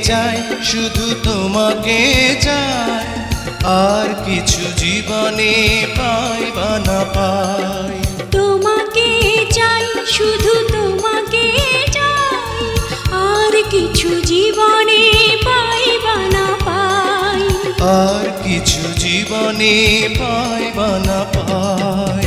চাই, শুধু তোমাকে চাই, আর কিছু জীবনে পাই বা না পাই। তোমাকে চাই, শুধু তোমাকে চাই, আর কিছু জীবনে পাই বা না পাই। আর কিছু জীবনে পাই বা না পাই।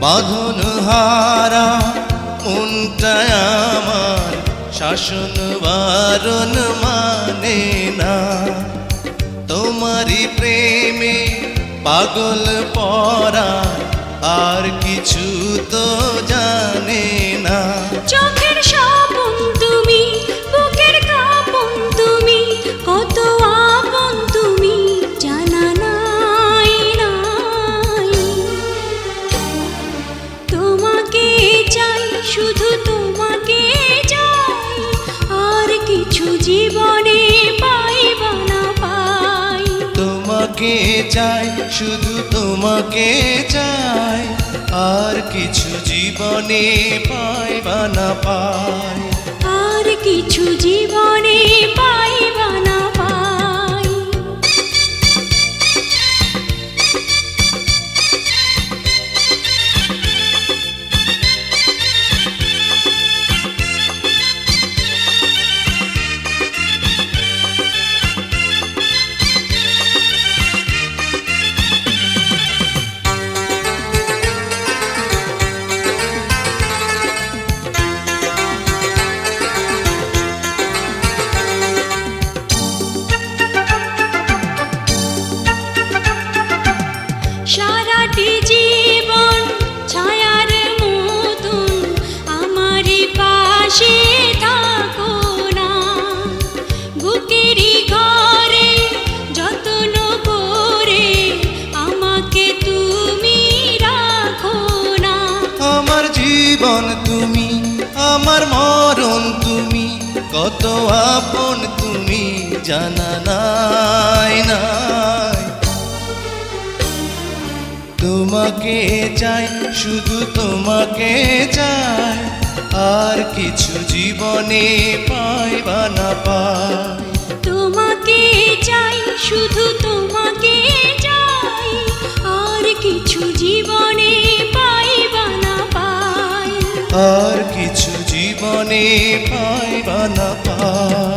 বাঁধন হারা মনটা আমার শাসন বারণ মানে না, তোমারই প্রেমে পাগল পরা আর কিছু তো জানে না। চোখের স্বপন তুমি, বুকের কাঁপন তুমি, কত আপন তুমি জানা নাই নাই। তোমাকে চাই, শুধু তোমাকে চাই, আর কিছু জীবনে পাই বা না পাই। তোমাকে চাই, শুধু তোমাকে চাই, আর কিছু জীবনে পাই বা না পাই। আর কিছু জীবনে পাই বা না পাই। সারাটি জীবন ছায়ার মতন আমারই পাশে থাকো না, বুকেরই ঘরে যত্ন করে আমাকে তুমি রাখো না। আমার জীবন তুমি, আমার মরণ তুমি, কত আপন তুমি জানা নাই নাই। তোমাকে চাই, শুধু তোমাকে চাই, আর কিছু জীবনে পাই বা না পাই। তোমাকে চাই, শুধু তোমাকে চাই, আর কিছু জীবনে পাই বা না পাই। আর কিছু জীবনে পাই বা না পাই।